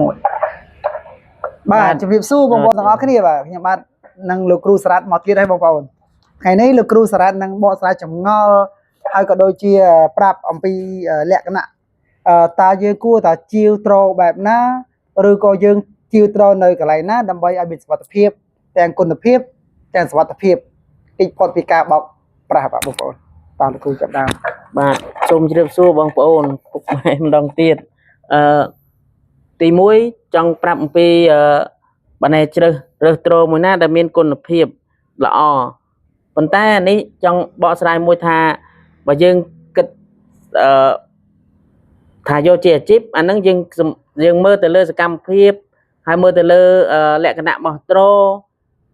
មួយបាទជំរាបសួរបងប្អូនទាំងអស់គ្នាបាទខ្ញុំបាទនឹងលោកគ្រូសារ៉ាត់មកទៀតហើយបងប្អូនថ្ងៃនេះលោកគ្រូសារ៉ាត់នឹងបកស្រាយចម្ងល់ហើយក៏ដូចជាប្រាប់អំពីលក្ខណៈតើយើងគួរតែជាវត្របែបណាឬក៏យើងជាវត្រនៅកន្លែងណាដើម្បីឲ្យមានសុវត្ថិភាពទាំងគុណភាពទាំងសុវត្ថិភាពពីផុតពីការបោកប្រាស់បាទបងប្អូនតើលោកគ្រូចាប់ដើមបាទសូមជម្រាបសួរបងប្អូនពុកម៉ែម្ដងទៀតទី1ចង់ប្រាប់អំពីបណ្ណេជ្រើសរើសត្រូមួយណាដែលមានគុណភាពល្អប៉ុន្តែអានេះចង់បកស្រាយមួយថាបើយើងគិតថាយកជាអាជីពអាហ្នឹងយើងមើលទៅលើសកម្មភាពហើយមើលទៅលើលក្ខណៈរបស់ត្រូ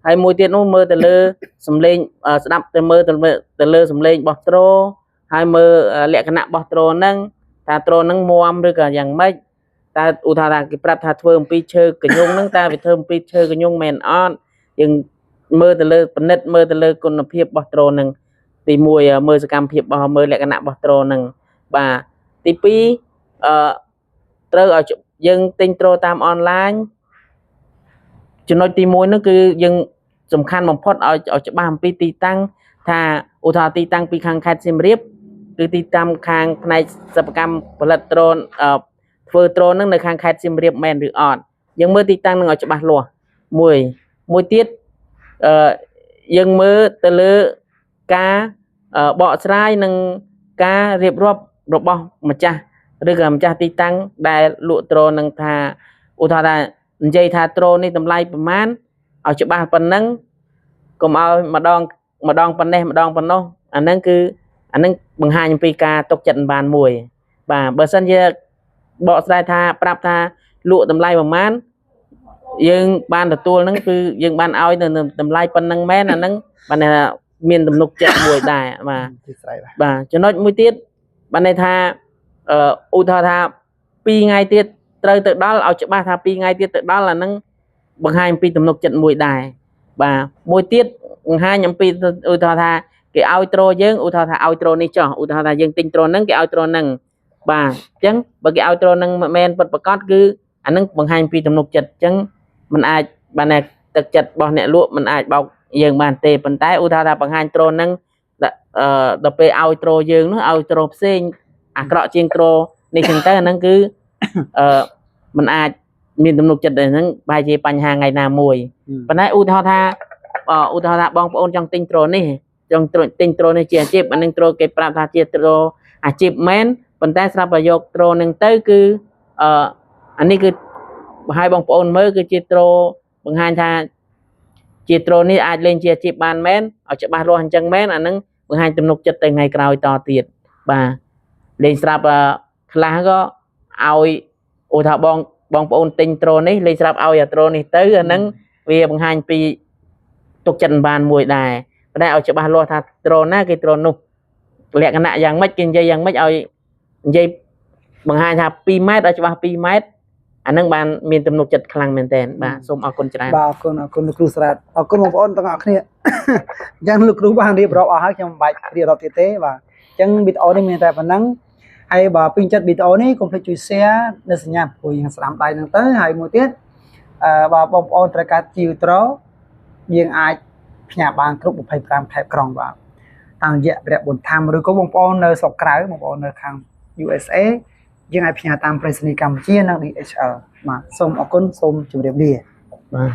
ហើយមួយទៀតនោះមើលទៅលើសម្លេងស្ដាប់ទៅមើលទៅលើសម្លេងរបស់ត្រូហើយមើលលក្ខណៈរបស់ត្រូហ្នឹងថាត្រូហ្នឹងមាំឬក៏យ៉ាងម៉េចតើឧទាហរណ៍ថាគេប្រាប់ថាធ្វើអំពីឈើកញ្ញុងហ្នឹងតើវាធ្វើអំពីឈើកញ្ញុងមែនអត់យើងមើលទៅលើពិនិត្យមើលទៅលើគុណភាពរបស់ត្រូហ្នឹងទី1មើលសកម្មភាពរបស់មើលលក្ខណៈរបស់ត្រូហ្នឹងបាទទី2ត្រូវឲ្យយើងទិញត្រូតាមអនឡាញចំណុចទី1ហ្នឹងគឺយើងសំខាន់បំផុតឲ្យច្បាស់អំពីទីតាំងថាឧទាហរណ៍ទីតាំងពីខាងខេត្តសៀមរាបគឺទីតាំងខាងផ្នែកសិប្បកម្មផលិតដ្រូនធ្វើដ្រូនហ្នឹងនៅខាងខេត្តសៀមរាបមែនឬអត់យើងមើលទីតាំងហ្នឹងឲ្យច្បាស់លាស់មួយទៀតយើងមើលទៅលើការបកស្រាយនិងការរៀបរាប់របស់ម្ចាស់ឬក៏ម្ចាស់ទីតាំងដែលលក់ដ្រូននឹងថាឧទាហរណ៍ថានិយាយថាដ្រូននេះតម្លៃប្រមាណឲ្យច្បាស់ប៉ុណ្ណឹងកុំឲ្យម្ដងប៉ុណ្ណេះម្ដងប៉ុណ្ណោះអាហ្នឹងបង្ហាញអំពីការទុកចិត្តបានមួយបាទបើសិនជាបកស្រាយថាប្រាប់ថាលក់តម្លៃប្រមាណយើងបានទទួលហ្នឹងគឺយើងបានឲ្យនៅតម្លៃប៉ុណ្ណឹងមែនអាហ្នឹងបានថាមានទំនុកចិត្តមួយដែរបាទចំណុចមួយទៀតបានន័យថាឧទាហរណ៍ថា2ថ្ងៃទៀតត្រូវទៅដល់ឲ្យច្បាស់ថា2ថ្ងៃទៀតទៅដល់អាហ្នឹងបង្ហាញអំពីទំនុកចិត្តមួយដែរបាទមួយទៀតបង្ហាញអំពីឧទាហរណ៍ថាគេឲ្យត្រូយើងឧទាហរណ៍ថាឲ្យត្រូនេះចោះឧទាហរណ៍ថាយើងទិញត្រូហ្នឹងគេឲ្យត្រូហ្នឹងបាទអញ្ចឹងបើគេឲ្យត្រូហ្នឹងមែនពិតប្រាកដគឺអាហ្នឹងបង្ហាញពីទំនុកចិត្តអញ្ចឹងมันអាចបានតែទឹកចិត្តរបស់អ្នកលក់มันអាចបោកយើងបានទេប៉ុន្តែឧទាហរណ៍ថាបង្ហាញត្រូហ្នឹងដល់ពេលឲ្យត្រូយើងនោះឲ្យត្រូផ្សេងអាក្រក់ជាងត្រូនេះចឹងទៅអាហ្នឹងគឺมันអាចមានទំនុកចិត្តដែរហ្នឹងបែរជាបញ្ហាថ្ងៃណាមួយប៉ុន្តែឧទាហរណ៍ថាបងប្អូនចង់ទិញត្រូនេះចង់ទិញត្រូនេះជាអាជីពអានឹងត្រូគេប្រាប់ថាជាត្រូអាជីពមែនប៉ុន្តែស្រាប់តែយកត្រូនឹងទៅគឺអានេះគឺបើឲ្យបងប្អូនមើលគឺជាត្រូបង្ហាញថាជាត្រូនេះអាចលេងជាអាជីពបានមែនឲ្យច្បាស់លាស់អញ្ចឹងមែនអានឹងបង្ហាញទំនុកចិត្តទៅថ្ងៃក្រោយតទៀតបាទលេងស្រាប់ខ្លះក៏ឲ្យឧទាហរណ៍បងប្អូនទិញត្រូនេះលេងស្រាប់ឲ្យអាត្រូនេះទៅអានឹងវាបង្ហាញពីទុកចិត្តបានមួយដែរប៉ុន្តែឲ្យច្បាស់លាស់ថាត្រូណាគេត្រូនោះលក្ខណៈយ៉ាងម៉េចគេនិយាយយ៉ាងម៉េចឲ្យនិយាយបង្ហាញថា2ម៉ែត្រឲ្យច្បាស់2ម៉ែត្រអានឹងបានមានទំនុកចិត្តខ្លាំងមែនតើបាទសូមអរគុណច្រើនបាទអរគុណលោកគ្រូសារ៉ាត់អរគុណបងប្អូនទាំងអស់គ្នាអញ្ចឹងលោកគ្រូបានរៀបរាប់អស់ហើយខ្ញុំមិនបាច់រៀបរាប់ទៀតទេបាទអញ្ចឹងវីដេអូនេះមានតែប៉ុណ្ណឹងហើយបើពេញចិត្តវីដេអូនេះកុំភ្លេចជួយ share នៅសញ្ញាព្រួយយ៉ាងស្ដាំដៃហ្នឹងទៅហើយមួយទៀតបើបងប្អូនត្រូវការជីវត្រូយើងអាចផ្ញើបានគ្រប់25ខេត្តក្រុងបាទតាមរយៈព្រះបុណ្យធម្មឬក៏បងប្អូននៅស្រុកក្រៅបងប្អូននៅខាង USA យើងអាចផ្ញើតាមប្រៃសណីយ៍កម្ពុជានិង DHL បាទសូមអរគុណសូមជម្រាបលាបាទ